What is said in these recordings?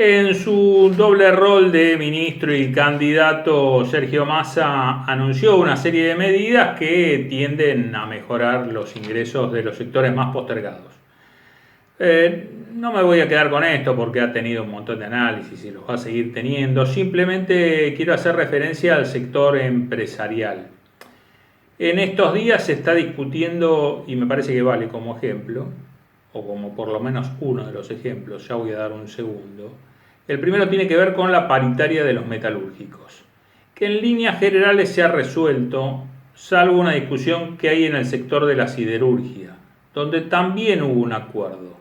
En su doble rol de ministro y candidato, Sergio Massa anunció una serie de medidas que tienden a mejorar los ingresos de los sectores más postergados. No me voy a quedar con esto porque ha tenido un montón de análisis y los va a seguir teniendo. Simplemente quiero hacer referencia al sector empresarial. En estos días se está discutiendo, y me parece que vale como ejemplo, o como por lo menos uno de los ejemplos, ya voy a dar un segundo. El primero tiene que ver con la paritaria de los metalúrgicos, que en líneas generales se ha resuelto, salvo una discusión que hay en el sector de la siderurgia, donde también hubo un acuerdo.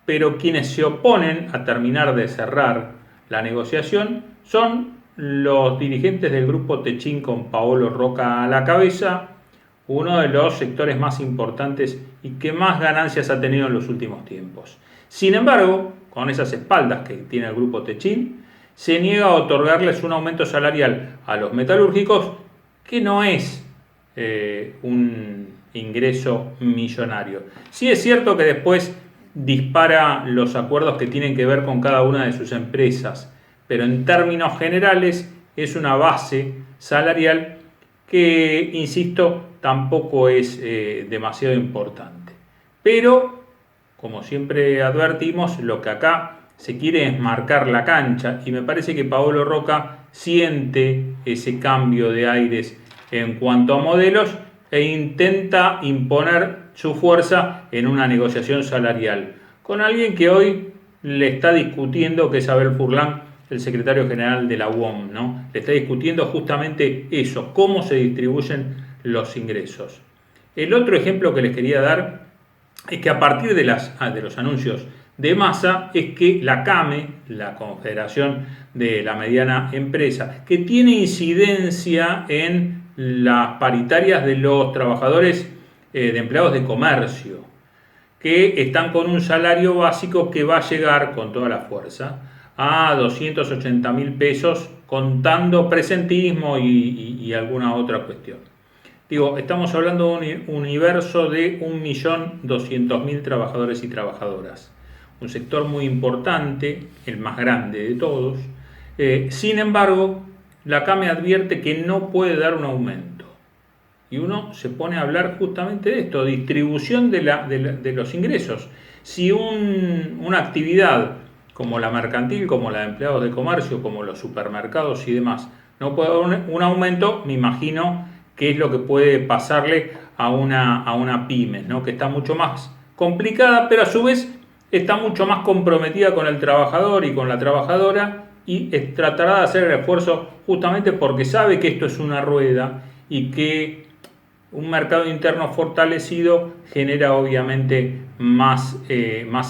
Pero quienes se oponen a terminar de cerrar la negociación son los dirigentes del grupo Techin con Paolo Roca a la cabeza, uno de los sectores más importantes y que más ganancias ha tenido en los últimos tiempos. Sin embargo, con esas espaldas que tiene el grupo Techin, se niega a otorgarles un aumento salarial a los metalúrgicos que no es un ingreso millonario. Sí es cierto que después dispara los acuerdos que tienen que ver con cada una de sus empresas, pero en términos generales es una base salarial que, insisto, tampoco es demasiado importante. Pero, como siempre advertimos, lo que acá se quiere es marcar la cancha y me parece que Paolo Roca siente ese cambio de aires en cuanto a modelos e intenta imponer su fuerza en una negociación salarial con alguien que hoy le está discutiendo, que es Abel Furlan, el secretario general de la UOM, ¿no? Le está discutiendo justamente eso, cómo se distribuyen los ingresos. El otro ejemplo que les quería dar es que a partir de los anuncios de Massa es que la CAME, la Confederación de la Mediana Empresa, que tiene incidencia en las paritarias de los trabajadores de empleados de comercio, que están con un salario básico que va a llegar con toda la fuerza a 280.000 pesos, contando presentismo y alguna otra cuestión. Digo, estamos hablando de un universo de 1.200.000 trabajadores y trabajadoras. Un sector muy importante, el más grande de todos. Sin embargo, la CAME advierte que no puede dar un aumento. Y uno se pone a hablar justamente de esto, distribución de los ingresos. Si una actividad como la mercantil, como la de empleados de comercio, como los supermercados y demás, no puede dar un aumento, me imagino qué es lo que puede pasarle a una pyme, ¿no? Que está mucho más complicada, pero a su vez está mucho más comprometida con el trabajador y con la trabajadora y tratará de hacer el esfuerzo justamente porque sabe que esto es una rueda y que un mercado interno fortalecido genera obviamente más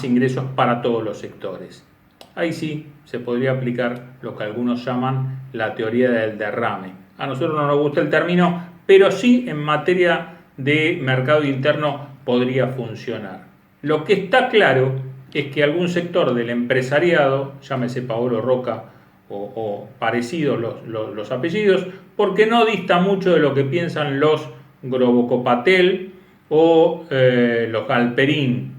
ingresos para todos los sectores. Ahí sí se podría aplicar lo que algunos llaman la teoría del derrame. A nosotros no nos gusta el término, pero sí en materia de mercado interno podría funcionar. Lo que está claro es que algún sector del empresariado, llámese Paolo Roca o parecidos los apellidos, porque no dista mucho de lo que piensan los Grobocopatel o los Galperín.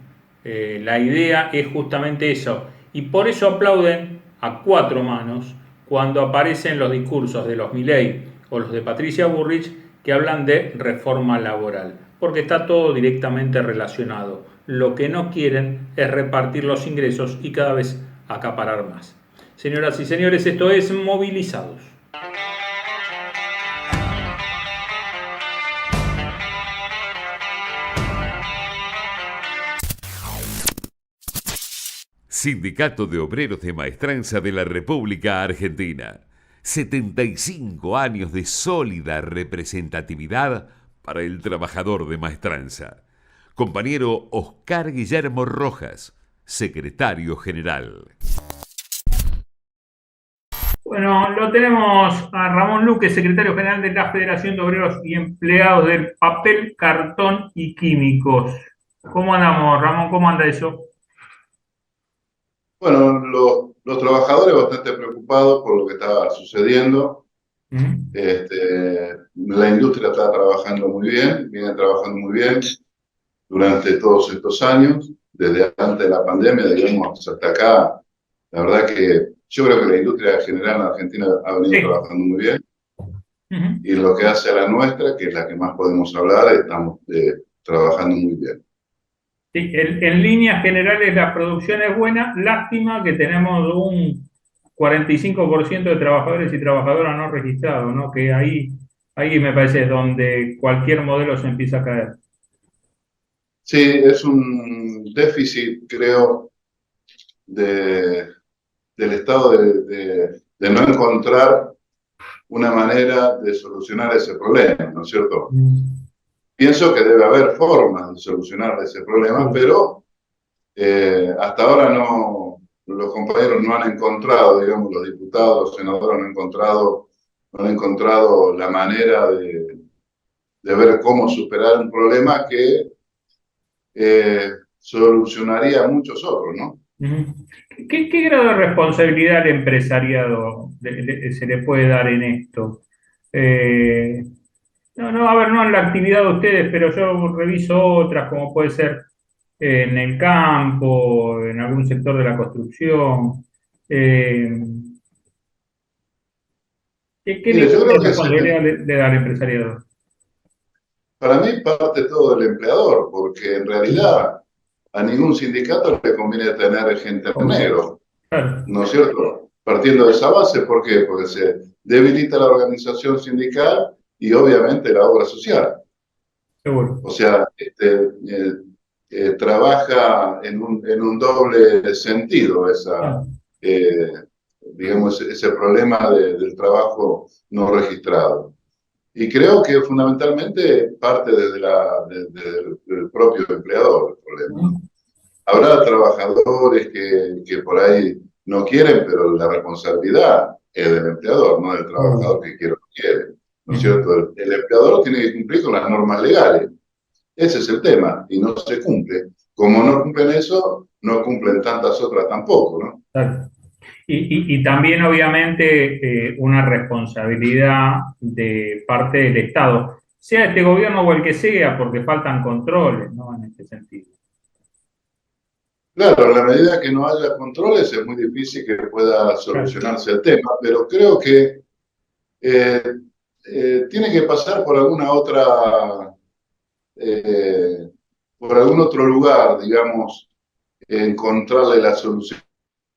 La idea es justamente eso, y por eso aplauden a cuatro manos cuando aparecen los discursos de los Milei o los de Patricia Bullrich que hablan de reforma laboral, porque está todo directamente relacionado. Lo que no quieren es repartir los ingresos y cada vez acaparar más. Señoras y señores, esto es Movilizados. Sindicato de Obreros de Maestranza de la República Argentina. 75 años de sólida representatividad para el trabajador de Maestranza. Compañero Oscar Guillermo Rojas, secretario general. Bueno, lo tenemos a Ramón Luque, secretario general de la Federación de Obreros y Empleados del Papel, Cartón y Químicos. ¿Cómo andamos, Ramón? ¿Cómo anda eso? Bueno, los trabajadores bastante preocupados por lo que está sucediendo. La industria está trabajando muy bien, viene trabajando muy bien durante todos estos años, desde antes de la pandemia, digamos, hasta acá, La verdad que yo creo que la industria general en Argentina ha venido Sí. trabajando muy bien. Ujú. Y lo que hace a la nuestra, que es la que más podemos hablar, estamos trabajando muy bien. Sí, en líneas generales la producción es buena. Lástima que tenemos un 45% de trabajadores y trabajadoras no registrados, ¿no? Que ahí me parece es donde cualquier modelo se empieza a caer. Sí, es un déficit, creo, de, del Estado de no encontrar una manera de solucionar ese problema, ¿no es cierto? Mm. Pienso que debe haber formas de solucionar ese problema, Sí. pero hasta ahora no, los compañeros no han encontrado, digamos, los diputados, los senadores no han encontrado la manera de ver cómo superar un problema que solucionaría a muchos otros, ¿no? Ujú. ¿Qué grado de responsabilidad al empresariado se le puede dar en esto? Eh, no, no, a ver, no en la actividad de ustedes, pero yo reviso otras, como puede ser en el campo, en algún sector de la construcción. Eh, ¿qué Mire, nivel yo de creo que responsabilidad le da al empresariado? para mí parte todo del empleador, porque en realidad a ningún sindicato le conviene tener gente en Obvio. negro, Claro, ¿no es cierto? Partiendo de esa base, ¿por qué? Porque se debilita la organización sindical y obviamente la obra social. seguro. O sea, trabaja en un doble sentido Claro. eh, digamos, ese problema del trabajo no registrado. Y creo que fundamentalmente parte del propio empleador el problema, ¿no? Ujú. Habrá trabajadores que por ahí no quieren, pero la responsabilidad es del empleador, no del Obvio. trabajador que quiere o no quiere. ¿No es Ujú. cierto? El empleador tiene que cumplir con las normas legales. Ese es el tema, y no se cumple. Como no cumplen eso, no cumplen tantas otras tampoco, ¿no? Claro. Y también, obviamente, una responsabilidad de parte del Estado, sea este gobierno o el que sea, porque faltan controles, ¿no? En este sentido. Claro, a la medida que no haya controles es muy difícil que pueda Claro. solucionarse el tema, pero creo que eh, tiene que pasar por alguna otra, eh, por algún otro lugar, digamos, encontrarle la solución,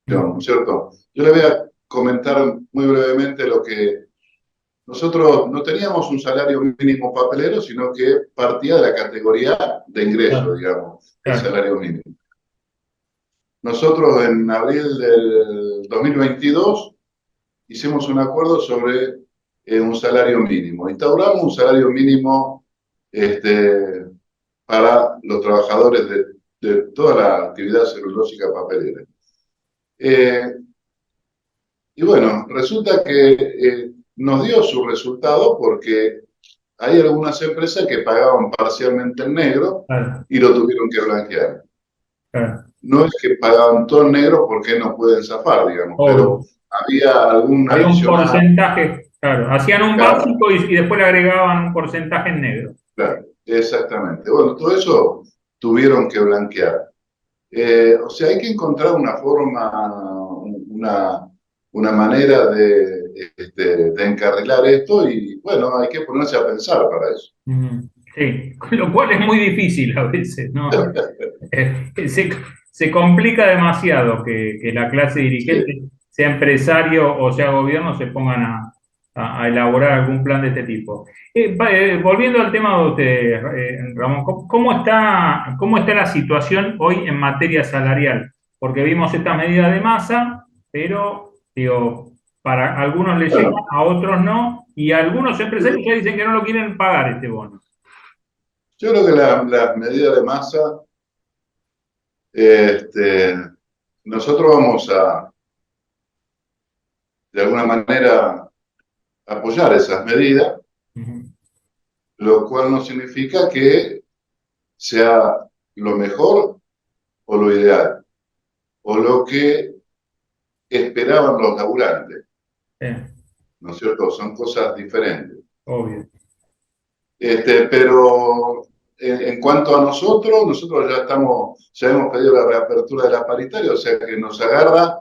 ¿no es cierto? Yo le voy a comentar muy brevemente lo que nosotros no teníamos un salario mínimo papelero, sino que partía de la categoría de ingreso, Claro. digamos, el Claro. salario mínimo. Nosotros en abril del 2022 hicimos un acuerdo sobre un salario mínimo. Instauramos un salario mínimo este, para los trabajadores de toda la actividad celulósica papelera. Eh, y bueno, resulta que nos dio su resultado porque hay algunas empresas que pagaban parcialmente en negro Claro. y lo tuvieron que blanquear. Claro. No es que pagaban todo en negro porque no pueden zafar, digamos, pero Obvio. había algún Había un adicional. porcentaje, claro. Hacían un Claro, básico y después le agregaban un porcentaje en negro. claro, exactamente. Bueno, todo eso tuvieron que blanquear. O sea, hay que encontrar una forma, una manera de encarrilar esto y bueno, hay que ponerse a pensar para eso. Ujú. Sí, lo cual es muy difícil a veces, ¿no? Se, se complica demasiado que la clase Sí, dirigente, sea empresario o sea gobierno, se pongan a elaborar algún plan de este tipo. Volviendo al tema de ustedes, Ramón, cómo está la situación hoy en materia salarial? Porque vimos estas medidas de masa, pero digo, para algunos les llega, bueno, a otros no, y algunos empresarios ya dicen que no lo quieren pagar este bono. yo creo que las medidas de masa, este, nosotros vamos a, de alguna manera, apoyar esas medidas, Ujú. lo cual no significa que sea lo mejor o lo ideal, o lo que esperaban los laburantes, Sí, ¿no es cierto? Son cosas diferentes. obvio. Pero en cuanto a nosotros ya hemos pedido la reapertura de la paritaria, o sea que nos agarra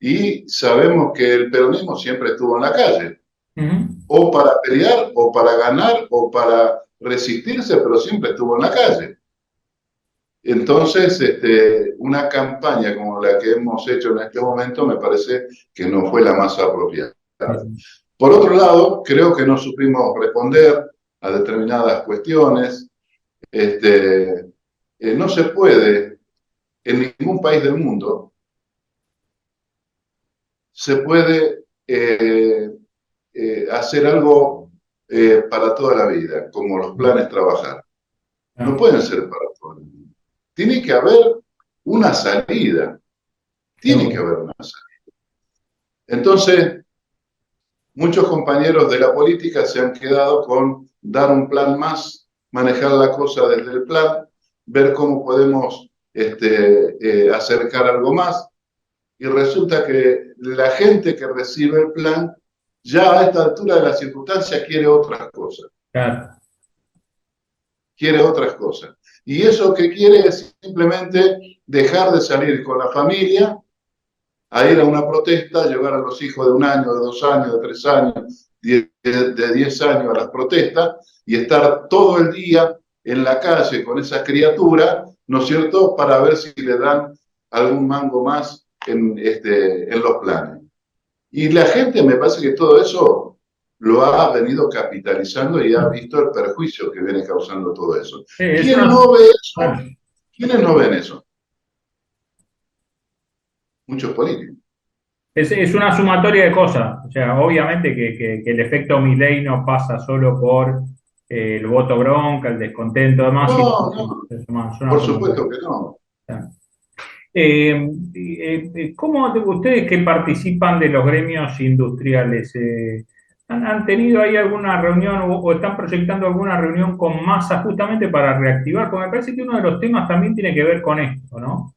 y sabemos que el peronismo siempre estuvo en la calle, Ujú. o para pelear, o para ganar, o para resistirse, pero siempre estuvo en la calle. Entonces, una campaña como la que hemos hecho en este momento me parece que no fue la más apropiada. Por otro lado, creo que no supimos responder a determinadas cuestiones. No se puede, en ningún país del mundo, se puede hacer algo para toda la vida, como los planes trabajar. No Ah, pueden ser para todo el mundo. Tiene que haber una salida. Tiene que seguro. haber una salida. Entonces, muchos compañeros de la política se han quedado con dar un plan más, manejar la cosa desde el plan, ver cómo podemos acercar algo más. Y resulta que la gente que recibe el plan ya a esta altura de la circunstancia quiere otras cosas. Claro. Quiere otras cosas. Y eso que quiere es simplemente dejar de salir con la familia a ir a una protesta, llevar a los hijos de 1 año, de 2 años, de 3 años, de 10 años a las protestas y estar todo el día en la calle con esa criatura, ¿no es cierto?, para ver si le dan algún mango más en los planes. Y la gente me parece que todo eso lo ha venido capitalizando y ha visto el perjuicio que viene causando todo eso. Es ¿Quién una, no ve eso? claro. ¿Quiénes no ven eso? Muchos políticos. Es una sumatoria de cosas. O sea, obviamente que el efecto Milei no pasa solo por el voto bronca, el descontento, demás, sino No, que no, es una por sumatoria. supuesto que no. ¿Cómo ustedes que participan de los gremios industriales, han tenido ahí alguna reunión o están proyectando alguna reunión con masa justamente para reactivar? Porque me parece que uno de los temas también tiene que ver con esto, ¿no?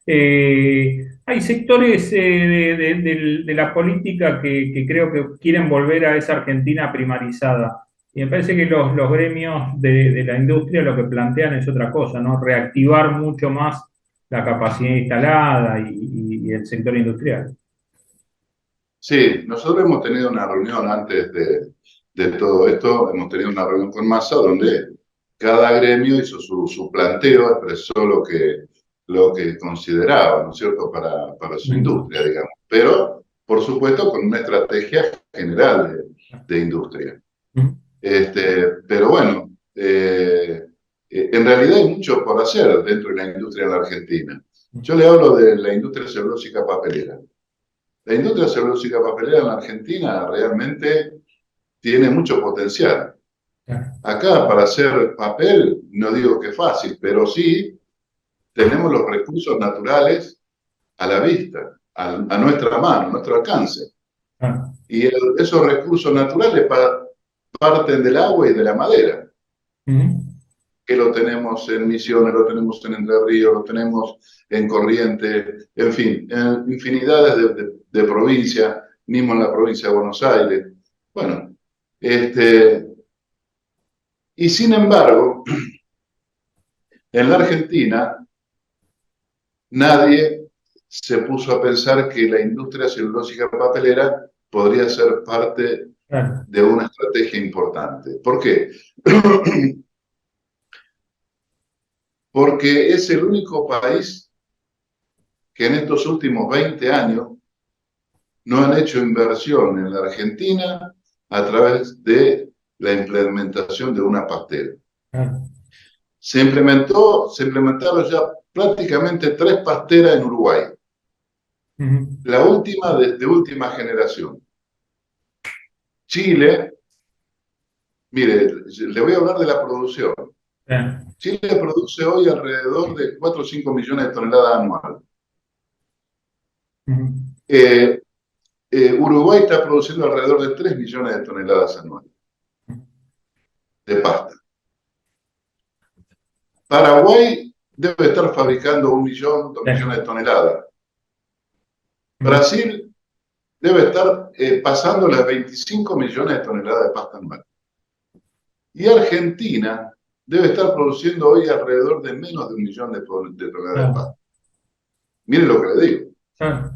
Hay sectores de la política que creo que quieren volver a esa Argentina primarizada. Y me parece que los gremios de la industria lo que plantean es otra cosa, ¿no? Reactivar mucho más la capacidad instalada y el sector industrial. Sí, nosotros hemos tenido una reunión antes de todo esto, hemos tenido una reunión con Massa donde cada gremio hizo su planteo, expresó lo que consideraba, ¿no es cierto?, para su Mm. industria, digamos. Pero, por supuesto, con una estrategia general de industria. Mm. Pero bueno, en realidad hay mucho por hacer dentro de la industria en la Argentina. Yo le hablo de la industria celulósica papelera. La industria celulósica papelera en la Argentina realmente tiene mucho potencial. Claro. Acá para hacer papel, no digo que fácil, pero sí tenemos los recursos naturales a la vista, a nuestra mano, a nuestro alcance. Claro. Y esos recursos naturales parten del agua y de la madera, Mm. que lo tenemos en Misiones, lo tenemos en Entre Ríos, lo tenemos en Corrientes, en fin, en infinidades de provincias, mismo en la provincia de Buenos Aires. Bueno, y sin embargo, en la Argentina nadie se puso a pensar que la industria celulósica papelera podría ser parte Claro. de una estrategia importante. ¿Por qué? Porque es el único país que en estos últimos 20 años no han hecho inversión en la Argentina a través de la implementación de una pastera. Claro. Se implementaron ya prácticamente 3 pasteras en Uruguay. Mm. La última de última generación. Chile, mire, le voy a hablar de la producción. Claro. Chile produce hoy alrededor de 4 o 5 millones de toneladas anuales. Mm. Eh, Uruguay está produciendo alrededor de 3 millones de toneladas anuales de pasta. Paraguay debe estar fabricando 1 millón, 2 millones de toneladas. Mm. Brasil debe estar pasando las 25 millones de toneladas de pasta anual. Y Argentina debe estar produciendo hoy alrededor de menos de 1 millón de toneladas de Claro. pasta. Mire lo que le digo. Claro.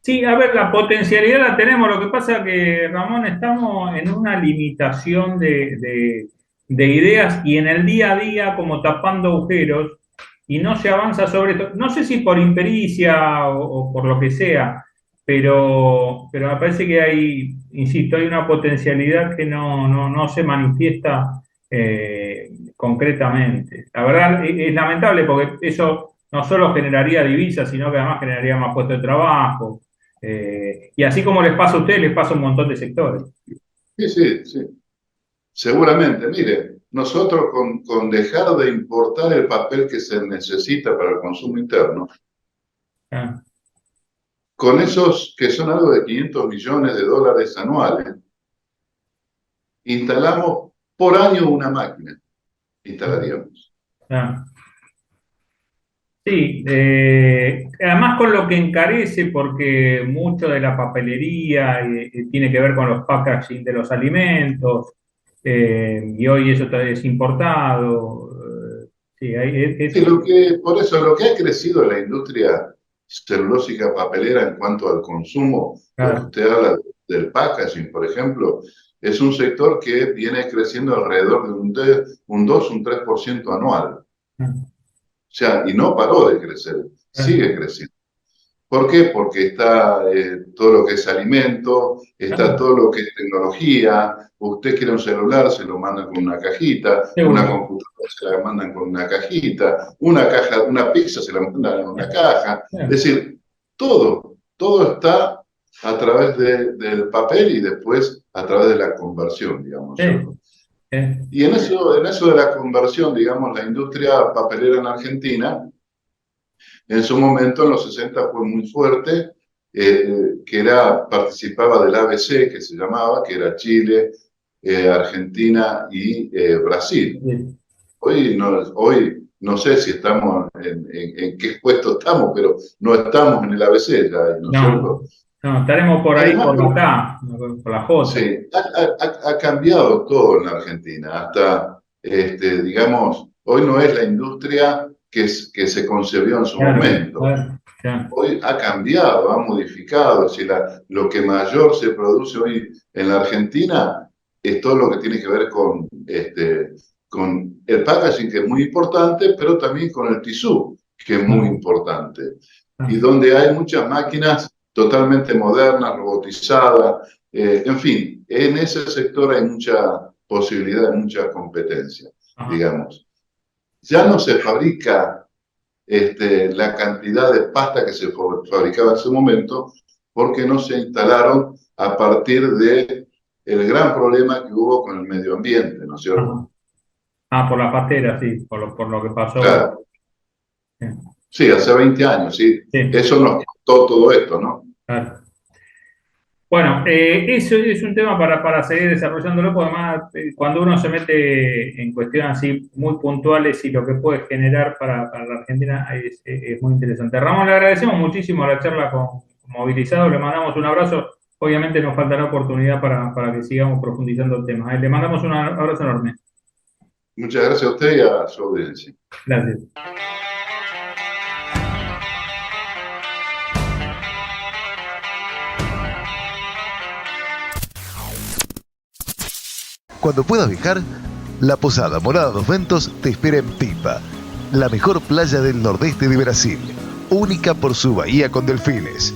Sí, a ver, la potencialidad la tenemos. Lo que pasa que, Ramón, estamos en una limitación de ideas y en el día a día como tapando agujeros y no se avanza sobre todo. No sé si por impericia o por lo que sea, pero me parece que hay, insisto, hay una potencialidad que no se manifiesta concretamente. La verdad es lamentable porque eso no solo generaría divisas, sino que además generaría más puestos de trabajo. Y así como les pasa a ustedes, les pasa a un montón de sectores. Sí, sí, sí. Seguramente, mire, nosotros con dejar de importar el papel que se necesita para el consumo interno, Ah, con esos que son algo de 500 millones de dólares anuales, instalamos por año una máquina, instalaríamos. ah. Sí, además con lo que encarece, porque mucho de la papelería tiene que ver con los packaging de los alimentos, y hoy eso todavía es importado. Sí, Sí, por eso lo que ha crecido en la industria celulósica papelera en cuanto al consumo, lo que claro, usted habla del packaging, por ejemplo, es un sector que viene creciendo alrededor de un 2, un 3% anual. O sea, y no paró de crecer, sigue creciendo. ¿Por qué? Porque está todo lo que es alimento, está claro, todo lo que es tecnología. Usted quiere un celular, se lo mandan con una cajita, una seguro. computadora se la mandan con una cajita, una caja, una pizza se la mandan en una caja. Es decir, todo está a través del papel y después a través de la conversión, digamos, Sí, ¿cierto? sí, Y en eso de la conversión, digamos, la industria papelera en Argentina en su momento, en los 60 fue muy fuerte, participaba del ABC, que se llamaba, que era Chile, Argentina y Brasil. sí. Hoy no sé si estamos en qué puesto estamos, pero no estamos en el ABC ya, ¿no es No, cierto? no, estaremos por ahí, Además, por la K, por la J. sí, ha cambiado todo en la Argentina. Hasta, digamos, hoy no es la industria que se concebió en su Claro, momento. claro, claro. Hoy ha cambiado, ha modificado. Si lo que mayor se produce hoy en la Argentina es todo lo que tiene que ver con el packaging, que es muy importante, pero también con el tisú, que es muy Ah, importante. Y ah, donde hay muchas máquinas totalmente modernas, robotizadas, en fin, en ese sector hay mucha posibilidad, mucha competencia, ah. digamos. Ya no se fabrica la cantidad de pasta que se fabricaba en ese momento, porque no se instalaron a partir de el gran problema que hubo con el medio ambiente, ¿no es cierto? Ajá. Ah, por la pastera, sí, por lo que pasó. Claro, Sí, sí, hace 20 años, sí. sí, Eso nos costó todo esto, ¿no? claro. Bueno, eso es un tema para seguir desarrollándolo, porque además cuando uno se mete en cuestiones así muy puntuales y lo que puede generar para la Argentina es muy interesante. Ramón, le agradecemos muchísimo la charla con Movilizado, le mandamos un abrazo. Obviamente nos faltará oportunidad para que sigamos profundizando el tema. Le mandamos un abrazo enorme. Muchas gracias a usted y a su audiencia. Gracias. Cuando puedas viajar, la Posada Morada dos Ventos te espera en Pipa, la mejor playa del nordeste de Brasil, única por su bahía con delfines.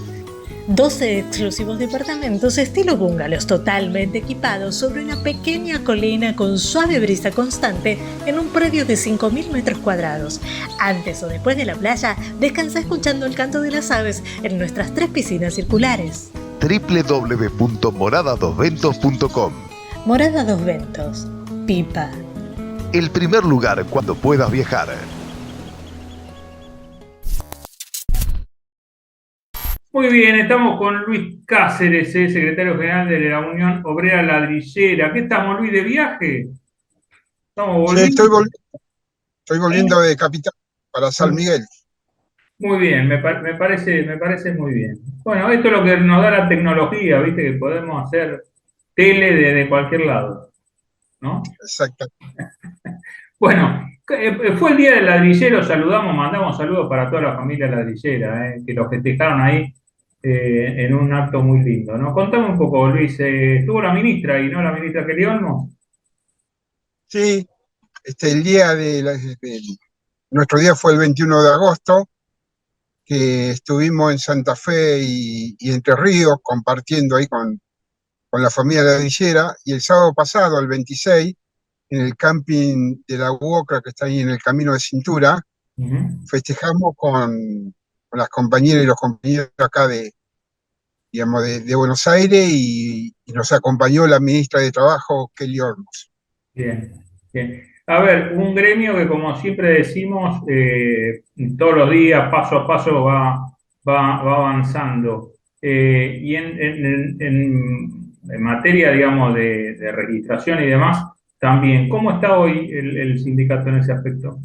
12 exclusivos departamentos estilo bungalows totalmente equipados sobre una pequeña colina con suave brisa constante en un predio de 5.000 metros cuadrados. Antes o después de la playa, descansa escuchando el canto de las aves en nuestras 3 piscinas circulares. www.moradadosventos.com. Morada Dos Ventos, Pipa. El primer lugar cuando puedas viajar. Muy bien, estamos con Luis Cáceres, secretario general de la Unión Obrera Ladrillera. ¿Qué estamos, Luis, de viaje? ¿Estamos Sí, volviendo? estoy volviendo de Capital para San Miguel. Muy bien, me parece muy bien. Bueno, esto es lo que nos da la tecnología, ¿viste? Que podemos hacer tele desde cualquier lado, ¿no? Exacto. Bueno, fue el Día del Ladrillero, saludamos, mandamos saludos para toda la familia ladrillera, que lo festejaron ahí en un acto muy lindo, ¿no? Contame un poco, Luis, estuvo la ministra y no la ministra Kelly Olmos. Sí, el día nuestro día fue el 21 de agosto, que estuvimos en Santa Fe y Entre Ríos compartiendo ahí con la familia ladrillera, y el sábado pasado, el 26, en el camping de la UOCRA, que está ahí en el Camino de Cintura, Ujú. festejamos con las compañeras y los compañeros acá digamos, de Buenos Aires, y nos acompañó la ministra de Trabajo, Kelly Olmos. Bien, bien. A ver, un gremio que como siempre decimos, todos los días, paso a paso, va avanzando. Y en materia, digamos, de registración y demás, también, ¿cómo está hoy el sindicato en ese aspecto?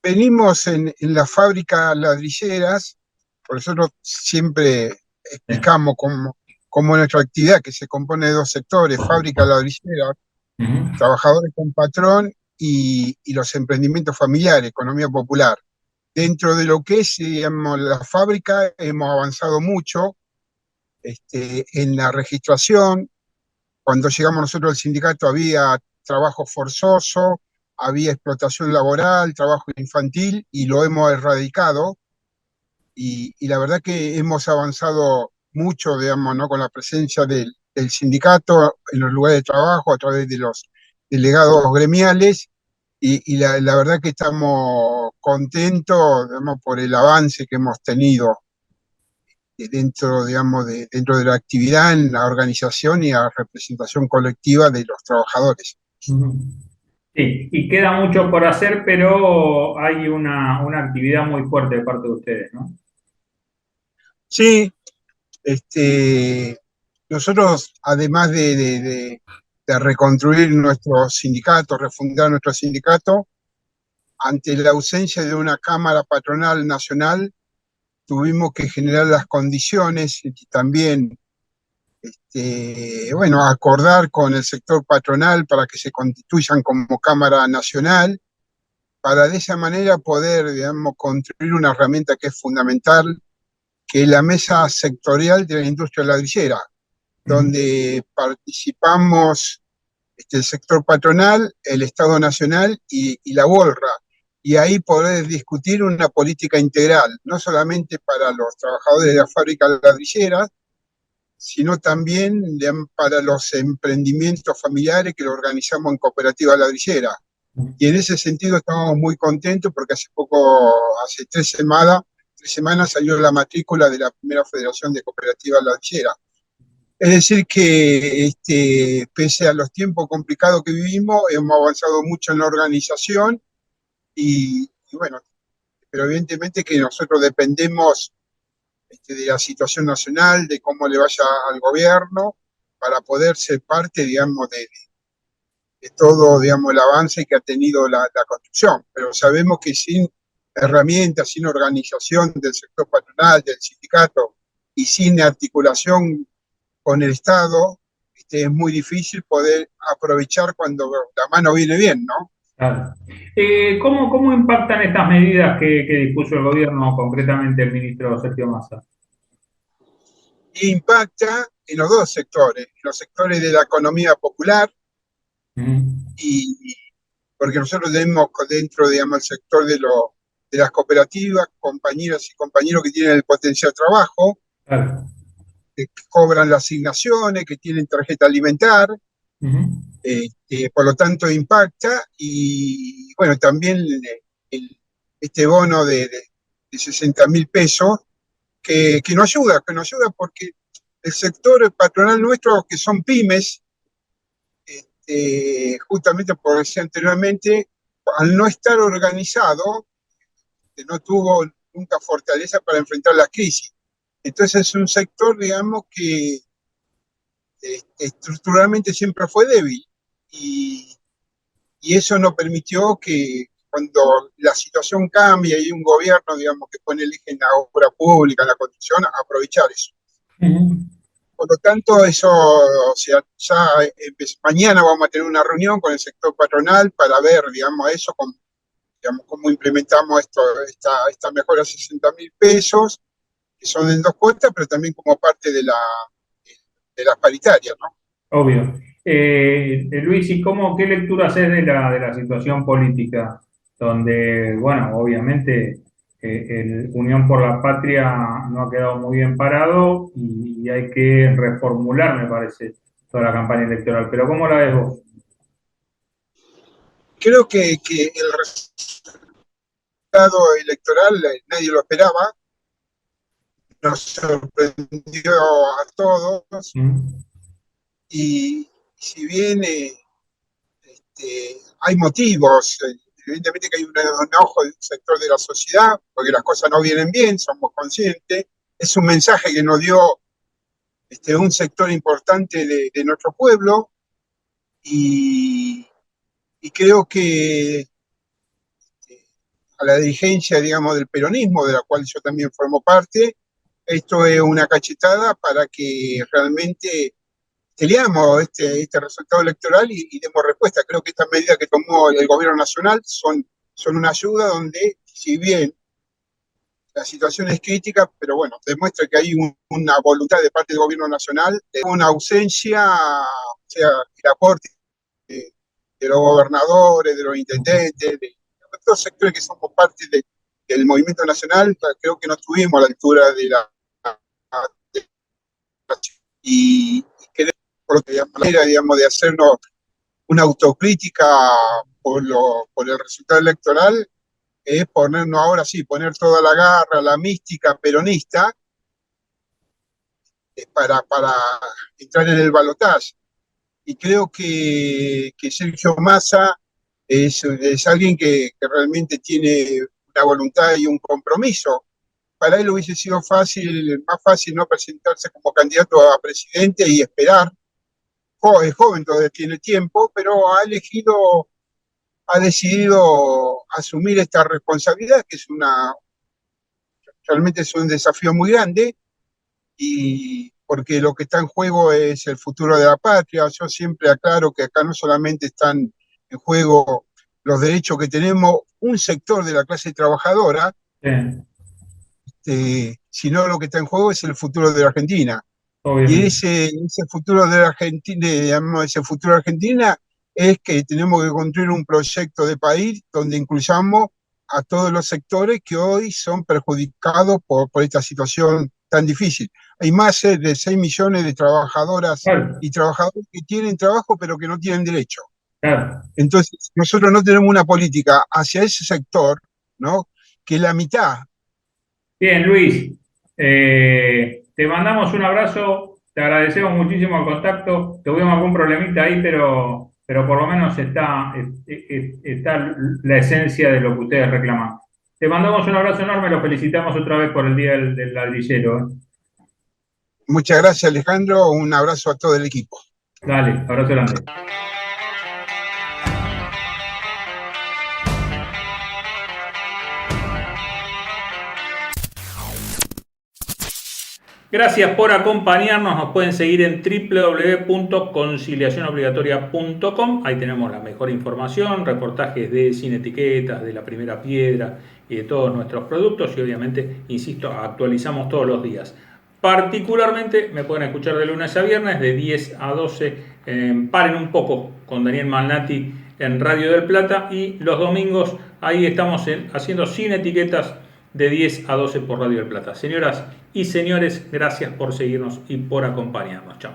Venimos en las fábricas ladrilleras, por nosotros siempre Sí. explicamos cómo nuestra actividad, que se compone de dos sectores: fábrica ladrillera, Ujú. trabajadores con patrón, y los emprendimientos familiares, economía popular. Dentro de lo que es, digamos, la fábrica, hemos avanzado mucho en la registración. Cuando llegamos nosotros al sindicato había trabajo forzoso, había explotación laboral, trabajo infantil, y lo hemos erradicado. Y la verdad que hemos avanzado mucho, digamos, ¿no? Con la presencia del sindicato en los lugares de trabajo a través de los delegados gremiales, y la verdad que estamos contentos, digamos, por el avance que hemos tenido dentro, digamos, dentro de la actividad, en la organización y la representación colectiva de los trabajadores. Ujú. Sí, y queda mucho por hacer, pero hay una actividad muy fuerte de parte de ustedes, ¿no? Sí, nosotros, además de reconstruir nuestro sindicato, refundar nuestro sindicato, ante la ausencia de una Cámara Patronal Nacional, tuvimos que generar las condiciones y también, bueno, acordar con el sector patronal para que se constituyan como Cámara Nacional, para de esa manera poder, digamos, construir una herramienta que es fundamental, que es la mesa sectorial de la industria ladrillera, Ujú. donde participamos el sector patronal, el Estado Nacional y la BOLRA, y ahí poder discutir una política integral, no solamente para los trabajadores de la fábrica ladrillera, sino también para los emprendimientos familiares que lo organizamos en cooperativa ladrillera. Y en ese sentido estamos muy contentos porque hace 3 semanas salió la matrícula de la primera Federación de Cooperativas Ladrilleras. Es decir que, pese a los tiempos complicados que vivimos, hemos avanzado mucho en la organización, y bueno, pero evidentemente que nosotros dependemos de la situación nacional, de cómo le vaya al gobierno, para poder ser parte, digamos, de todo, digamos, el avance que ha tenido la construcción. Pero sabemos que sin herramientas, sin organización del sector patronal, del sindicato, y sin articulación con el Estado, es muy difícil poder aprovechar cuando la mano viene bien, ¿no? Claro. ¿Cómo impactan estas medidas que dispuso el gobierno, concretamente el ministro Sergio Massa? Y impacta en los dos sectores, en los sectores de la economía popular, Ujú. y porque nosotros tenemos dentro, digamos, el sector de las cooperativas, compañeras y compañeros que tienen el potencial trabajo, Claro. que cobran las asignaciones, que tienen tarjeta alimentar, Ujú. por lo tanto impacta. Y bueno, también el- este bono de 60.000 pesos, que nos ayuda porque el sector patronal nuestro, que son pymes, justamente por decía anteriormente, al no estar organizado, no tuvo nunca fortaleza para enfrentar la crisis. Entonces es un sector, digamos, que estructuralmente siempre fue débil, y, y eso no permitió que, cuando la situación cambia y hay un gobierno, digamos, que pone el eje en la obra pública, en la construcción, aprovechar eso. Ujú. Por lo tanto, eso, o sea, ya mañana vamos a tener una reunión con el sector patronal para ver, digamos, eso, digamos, cómo implementamos esta mejora de 60.000 pesos. que son en dos cuotas, pero también como parte de las paritarias, ¿no? Obvio. Luis, ¿y qué lectura haces de la situación política? Donde, bueno, obviamente el Unión por la Patria no ha quedado muy bien parado y hay que reformular, me parece, toda la campaña electoral. Pero ¿cómo la ves vos? Creo que el resultado electoral nadie lo esperaba, nos sorprendió a todos ¿Mm? y si bien hay motivos, evidentemente que hay un enojo de un sector de la sociedad, porque las cosas no vienen bien, somos conscientes, es un mensaje que nos dio un sector importante de nuestro pueblo y, y creo que a la dirigencia, digamos, del peronismo, de la cual yo también formo parte, esto es una cachetada para que realmente peleamos este resultado electoral y demos respuesta. Creo que estas medidas que tomó el gobierno nacional son una ayuda donde, si bien la situación es crítica, pero bueno, demuestra que hay una voluntad de parte del gobierno nacional, una ausencia, o sea, el aporte de los gobernadores, de los intendentes, de otros sectores que somos parte del movimiento nacional, creo que no estuvimos a la altura de y queremos, por lo que la manera, digamos, de hacernos una autocrítica por el resultado electoral es ponernos ahora sí, poner toda la garra, la mística peronista para entrar en el balotaje. Y creo que Sergio Massa es alguien que realmente tiene una voluntad y un compromiso. Para él hubiese sido más fácil no presentarse como candidato a presidente y esperar. Es joven, todavía tiene tiempo, pero ha decidido asumir esta responsabilidad, que realmente es un desafío muy grande, y porque lo que está en juego es el futuro de la patria. Yo siempre aclaro que acá no solamente están en juego los derechos que tenemos un sector de la clase trabajadora, Sí, sino lo que está en juego es el futuro de la Argentina. Y obviamente. ese futuro de la Argentina, digamos, ese futuro de Argentina es que tenemos que construir un proyecto de país donde incluyamos a todos los sectores que hoy son perjudicados por esta situación tan difícil. Hay más de 6 millones de trabajadoras Claro, y trabajadores que tienen trabajo pero que no tienen derecho. claro. Entonces, nosotros no tenemos una política hacia ese sector, ¿no? Que la mitad. Bien, Luis, te mandamos un abrazo, te agradecemos muchísimo el contacto, tuvimos algún problemita ahí, pero por lo menos está la esencia de lo que ustedes reclaman. Te mandamos un abrazo enorme, los felicitamos otra vez por el Día del Ladrillero. Muchas gracias, Alejandro. Un abrazo a todo el equipo. Dale, abrazo grande. Gracias por acompañarnos. Nos pueden seguir en www.conciliacionobligatoria.com. Ahí tenemos la mejor información, reportajes de Sin Etiquetas, de La Primera Piedra y de todos nuestros productos. Y obviamente, insisto, actualizamos todos los días. Particularmente me pueden escuchar de lunes a viernes de 10 a 12. Paren un poco con Daniel Malnati en Radio del Plata. Y los domingos ahí estamos haciendo Sin Etiquetas de 10 a 12 por Radio del Plata. Señoras y señores, gracias por seguirnos y por acompañarnos. Chao.